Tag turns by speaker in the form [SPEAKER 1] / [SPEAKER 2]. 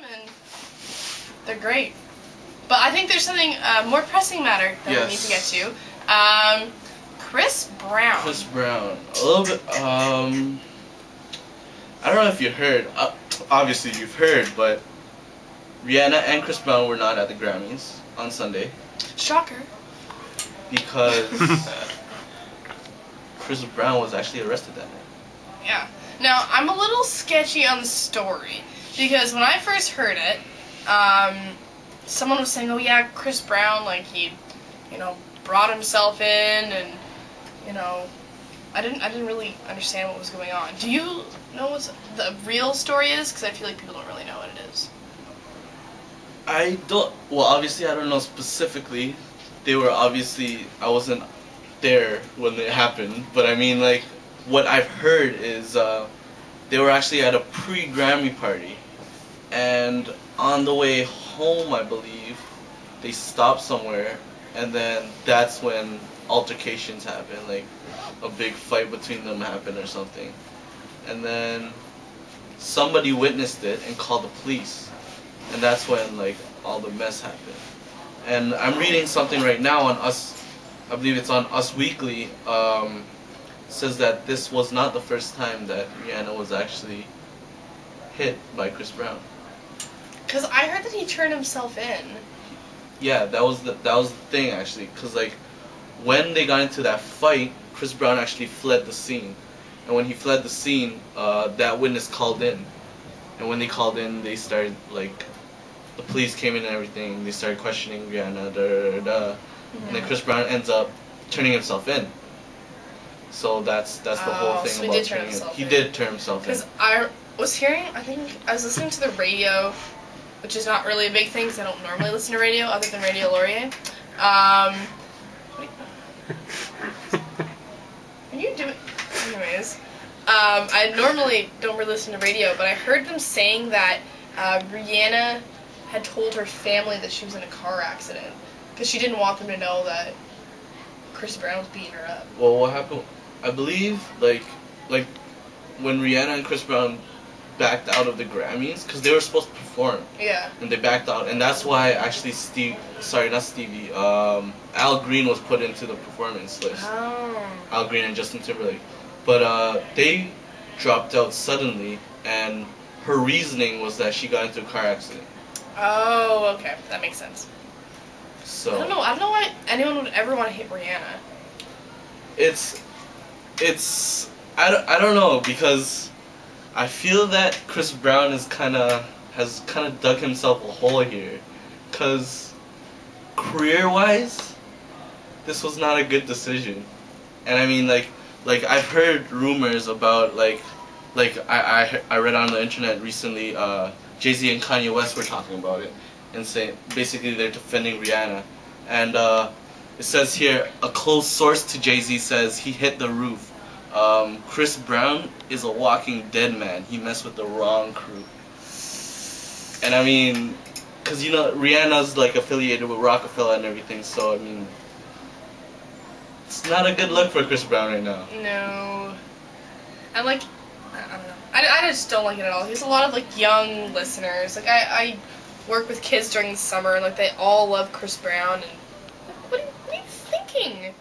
[SPEAKER 1] them and they're great. But I think there's something more pressing matter that we need to get to. Chris Brown.
[SPEAKER 2] Chris Brown. A little bit, I don't know if you heard, obviously you've heard, but Rihanna and Chris Brown were not at the Grammys on Sunday.
[SPEAKER 1] Shocker.
[SPEAKER 2] Because Chris Brown was actually arrested that night.
[SPEAKER 1] Yeah. Now, I'm a little sketchy on the story, because when I first heard it, someone was saying, oh yeah, Chris Brown, like, he, brought himself in, and, I didn't really understand what was going on. Do you know what the real story is? Because I feel like people don't really know what it is.
[SPEAKER 2] Well, obviously I don't know specifically. They were obviously, I wasn't there when it happened, but I mean, like, what I've heard is they were actually at a pre-Grammy party, and on the way home, I believe, they stopped somewhere, and then that's when altercations happened, like a big fight between them happened or something, and then somebody witnessed it and called the police, and that's when, like, all the mess happened. And I'm reading something right now on Us, I believe it's on Us Weekly, says that this was not the first time that Rihanna was actually hit by Chris Brown.
[SPEAKER 1] Because I heard that he turned himself in.
[SPEAKER 2] Yeah, that was the thing actually. Because like when they got into that fight, Chris Brown actually fled the scene, and when he fled the scene, that witness called in, and when they called in, they started like the police came in and everything. They started questioning Rihanna, and then Chris Brown ends up turning himself in. So that's the whole thing
[SPEAKER 1] so
[SPEAKER 2] about turning himself in. He did turn himself in.
[SPEAKER 1] Because I was hearing, I was listening to the radio, which is not really a big thing because I don't normally listen to radio other than Radio Laurier. What are you doing? Anyways, I normally don't really listen to radio, but I heard them saying that Rihanna had told her family that she was in a car accident because she didn't want them to know that Chris Brown was beating her up.
[SPEAKER 2] Well, what happened? I believe like when Rihanna and Chris Brown backed out of the Grammys, because they were supposed to perform.
[SPEAKER 1] Yeah. And
[SPEAKER 2] they backed out, and that's why actually Al Green was put into the performance list.
[SPEAKER 1] Oh.
[SPEAKER 2] Al Green and Justin Timberlake, but they dropped out suddenly, and her reasoning was that she got into a car accident.
[SPEAKER 1] Oh, okay, that makes sense.
[SPEAKER 2] So
[SPEAKER 1] I don't know why anyone would ever want to hit Rihanna.
[SPEAKER 2] I don't know, because I feel that Chris Brown has kind of dug himself a hole here, because career-wise, this was not a good decision. And I mean, like I've heard rumors about like I read on the internet recently, Jay-Z and Kanye West were talking about it and saying basically they're defending Rihanna, and it says here a close source to Jay-Z says he hit the roof. Chris Brown is a walking dead man. He messed with the wrong crew. And I mean, because Rihanna's like affiliated with Rockefeller and everything, so I mean, it's not a good look for Chris Brown right now.
[SPEAKER 1] No. I don't know. I just don't like it at all. He has a lot of like young listeners. Like I work with kids during the summer, and like they all love Chris Brown. And what are you thinking?